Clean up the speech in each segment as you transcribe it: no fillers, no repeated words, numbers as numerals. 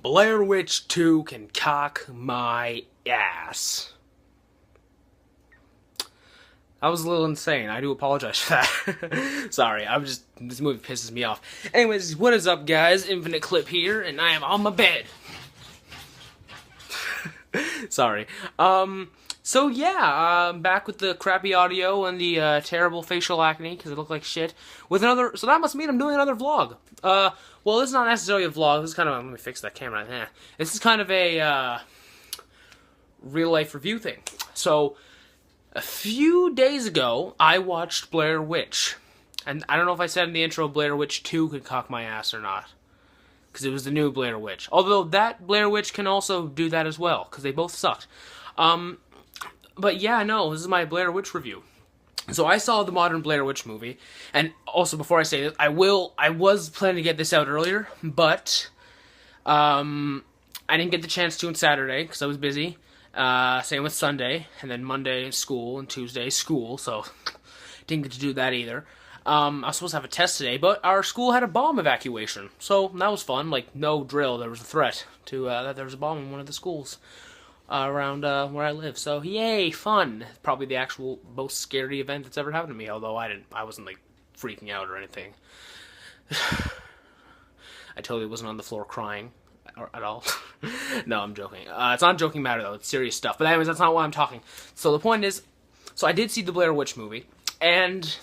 Blair Witch 2 can cock my ass. That was a little insane. I do apologize for that. Sorry, this movie pisses me off. Anyways, what is up, guys? Infinite Clip here, and I am on my bed. Sorry. So yeah, back with the crappy audio and the terrible facial acne, because it looked like shit, with another, so that must mean I'm doing another vlog. Well, this is not necessarily a vlog, this is kind of, let me fix that camera, this is kind of a, real-life review thing. So, a few days ago, I watched Blair Witch, and I don't know if I said in the intro Blair Witch 2 could cock my ass or not, because it was the new Blair Witch. Although that Blair Witch can also do that as well, because they both sucked. But yeah, no, this is my Blair Witch review. So I saw the modern Blair Witch movie, and also before I say this, I was planning to get this out earlier, but I didn't get the chance to on Saturday because I was busy. Same with Sunday, and then Monday school, and Tuesday school, so didn't get to do that either. I was supposed to have a test today, but our school had a bomb evacuation, so that was fun. Like, no drill, there was a threat to that there was a bomb in one of the schools around where I live. So yay, fun! Probably the actual most scary event that's ever happened to me. Although I wasn't like freaking out or anything. I totally wasn't on the floor crying at all. No, I'm joking. It's not a joking matter though. It's serious stuff. But anyways, that's not why I'm talking. So the point is, so I did see the Blair Witch movie, and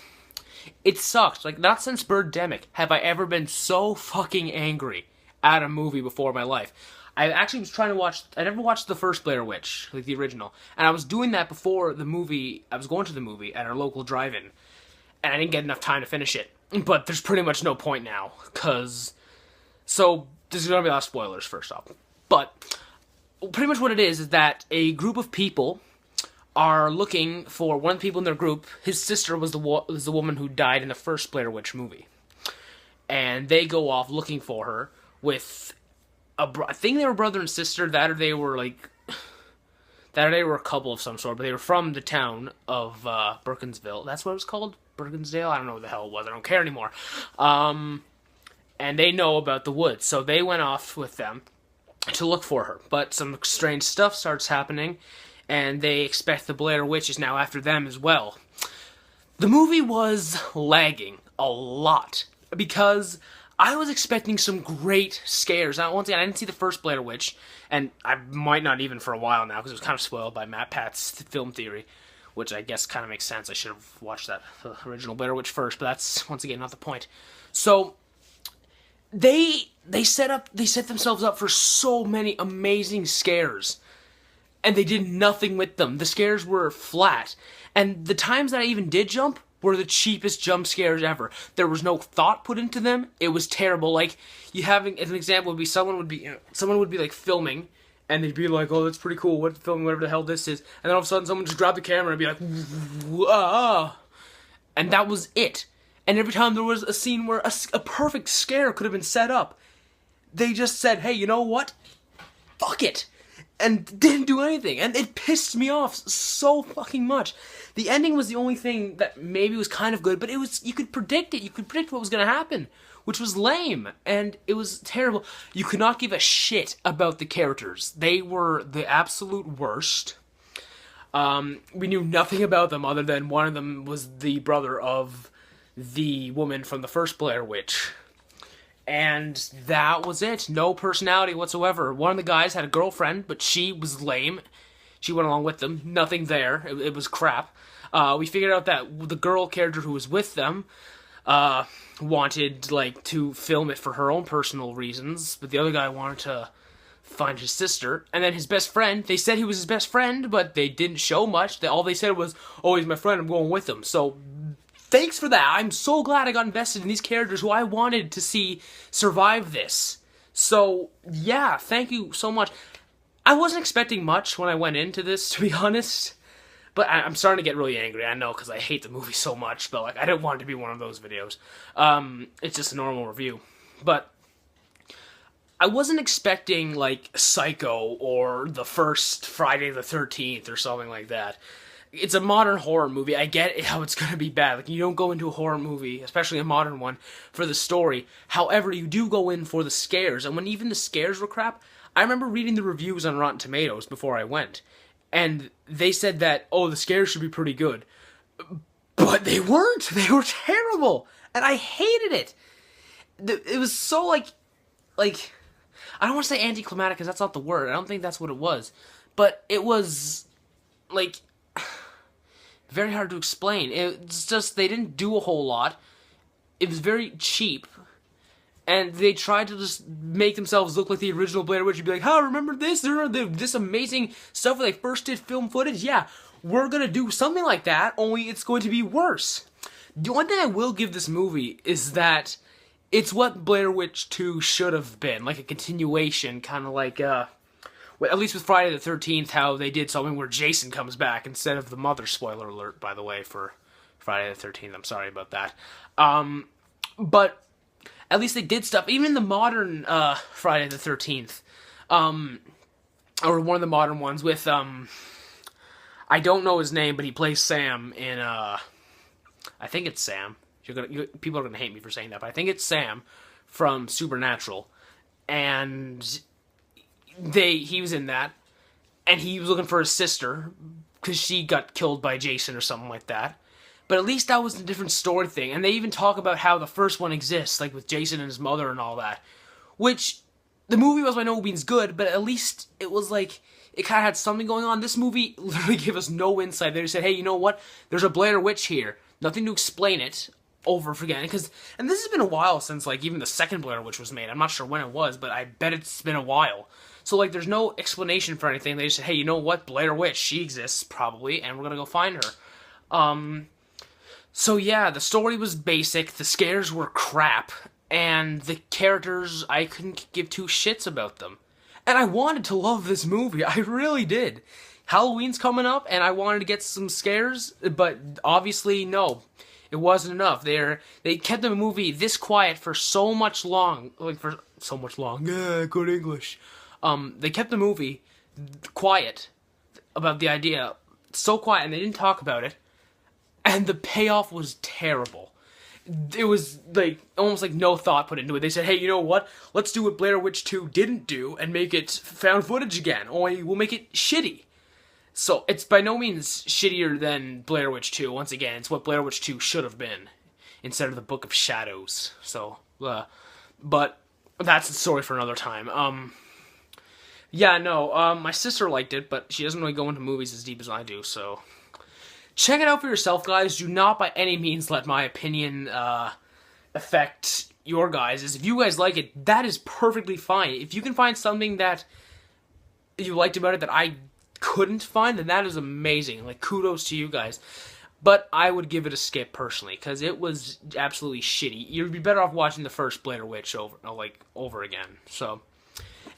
it sucked. Like, not since Birdemic have I ever been so fucking angry at a movie before in my life. I actually was trying to watch, I never watched the first Blair Witch, like the original, and I was doing that before the movie, I was going to the movie at our local drive-in, and I didn't get enough time to finish it, but there's pretty much no point now, so, this is going to be a lot of spoilers first off, but, pretty much what it is that a group of people are looking for one of the people in their group. His sister was the woman who died in the first Blair Witch movie, and they go off looking for her with I think they were brother and sister, that or they were a couple of some sort, but they were from the town of Burkensville. That's what it was called? Burkensdale? I don't know what the hell it was. I don't care anymore. And they know about the woods, so they went off with them to look for her. But some strange stuff starts happening, and they expect the Blair Witch is now after them as well. The movie was lagging a lot, because I was expecting some great scares. Now, once again, I didn't see the first Blair Witch, and I might not even for a while now, because it was kind of spoiled by Matt Pat's film theory, which I guess kind of makes sense. I should have watched that original Blair Witch first, but that's, once again, not the point. So, they set themselves up for so many amazing scares, and they did nothing with them. The scares were flat, and the times that I even did jump were the cheapest jump scares ever. There was no thought put into them. It was terrible. Like, you having, as an example, would be someone would be like filming, and they'd be like, "Oh, that's pretty cool. What filming? Whatever the hell this is." And then all of a sudden, someone just grabbed the camera and be like, "Ah," and that was it. And every time there was a scene where a perfect scare could have been set up, they just said, "Hey, you know what? Fuck it." And didn't do anything, and it pissed me off so fucking much. The ending was the only thing that maybe was kind of good, but it was, you could predict it, you could predict what was going to happen, which was lame, and it was terrible. You could not give a shit about the characters. They were the absolute worst. We knew nothing about them other than one of them was the brother of the woman from the first Blair Witch. And that was it. No personality whatsoever. One of the guys had a girlfriend, but she was lame. She went along with them. Nothing there. It was crap. We figured out that the girl character who was with them wanted, like, to film it for her own personal reasons, but the other guy wanted to find his sister. And then his best friend, they said he was his best friend, but they didn't show much. All they said was, "Oh, he's my friend, I'm going with him." So thanks for that. I'm so glad I got invested in these characters who I wanted to see survive this. So, yeah, thank you so much. I wasn't expecting much when I went into this, to be honest. But I'm starting to get really angry, I know, because I hate the movie so much. But, like, I didn't want it to be one of those videos. It's just a normal review. But I wasn't expecting, like, Psycho or the first Friday the 13th or something like that. it's a modern horror movie. I get how it's going to be bad. Like, you don't go into a horror movie, especially a modern one, for the story. However, you do go in for the scares. And when even the scares were crap, I remember reading the reviews on Rotten Tomatoes before I went. And they said that, oh, the scares should be pretty good. But they weren't. They were terrible. And I hated it. It was so, like, I don't want to say anticlimactic because that's not the word. I don't think that's what it was. But it was, like, very hard to explain. It's just, they didn't do a whole lot. It was very cheap. And they tried to just make themselves look like the original Blair Witch. You'd be like, oh, remember this? This amazing stuff where they first did film footage? Yeah, we're going to do something like that, only it's going to be worse. The one thing I will give this movie is that it's what Blair Witch 2 should have been. Like a continuation, kind of like, at least with Friday the 13th, how they did something where Jason comes back instead of the mother. Spoiler alert, by the way, for Friday the 13th. I'm sorry about that. But at least they did stuff. Even the modern Friday the 13th, or one of the modern ones with, I don't know his name, but he plays Sam in, I think it's Sam. People are gonna hate me for saying that, but I think it's Sam from Supernatural, and he was in that, and he was looking for his sister because she got killed by Jason or something like that. But at least that was a different story thing. And they even talk about how the first one exists, like with Jason and his mother and all that. Which, the movie was by no means good, but at least it was like, it kind of had something going on. This movie literally gave us no insight. They just said, hey, you know what? There's a Blair Witch here. Nothing to explain it over again. And this has been a while since, like, even the second Blair Witch was made. I'm not sure when it was, but I bet it's been a while. So, like, there's no explanation for anything. They just said, hey, you know what? Blair Witch, she exists, probably, and we're gonna go find her. So yeah, the story was basic, the scares were crap, and the characters, I couldn't give two shits about them. And I wanted to love this movie, I really did. Halloween's coming up, and I wanted to get some scares, but obviously, no. It wasn't enough. They kept the movie this quiet for so much long. Yeah, good English. They kept the movie quiet about the idea. So quiet, and they didn't talk about it. And the payoff was terrible. It was, like, almost like no thought put into it. They said, hey, you know what? Let's do what Blair Witch 2 didn't do and make it found footage again. Only we'll make it shitty. So, it's by no means shittier than Blair Witch 2. Once again, it's what Blair Witch 2 should have been. Instead of the Book of Shadows. So, but that's the story for another time. Yeah, no, my sister liked it, but she doesn't really go into movies as deep as I do, so check it out for yourself, guys. Do not by any means let my opinion affect your guys'. If you guys like it, that is perfectly fine. If you can find something that you liked about it that I couldn't find, then that is amazing. Like, kudos to you guys. But I would give it a skip, personally, because it was absolutely shitty. You'd be better off watching the first Blair Witch over again. So,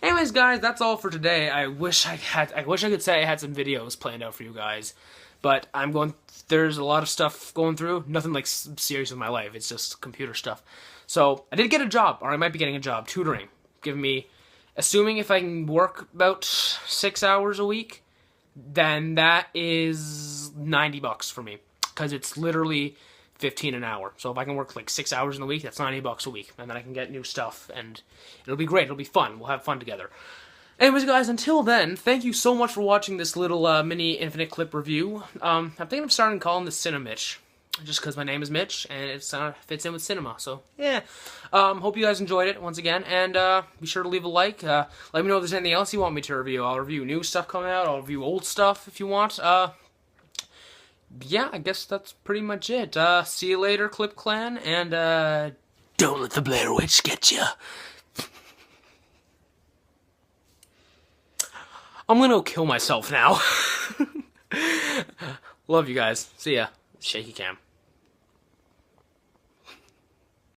anyways, guys, that's all for today. I wish I could say I had some videos planned out for you guys. But there's a lot of stuff going through. Nothing, like, serious with my life. It's just computer stuff. So, I did get a job, or I might be getting a job, tutoring. Giving me, assuming if I can work about 6 hours a week, then that is $90 for me. Because it's literally $15 an hour. So if I can work, like, 6 hours in the week, that's $90 a week. And then I can get new stuff, and it'll be great. It'll be fun. We'll have fun together. Anyways, guys, until then, thank you so much for watching this little mini Infinite Clip review. I'm thinking of starting calling this Cinemitch, just because my name is Mitch, and it fits in with cinema, so, yeah. Hope you guys enjoyed it, once again, and be sure to leave a like. Let me know if there's anything else you want me to review. I'll review new stuff coming out, I'll review old stuff if you want. Yeah, I guess that's pretty much it. See you later, Clip Clan, and, don't let the Blair Witch get you. I'm gonna go kill myself now. Love you guys. See ya. Shaky cam.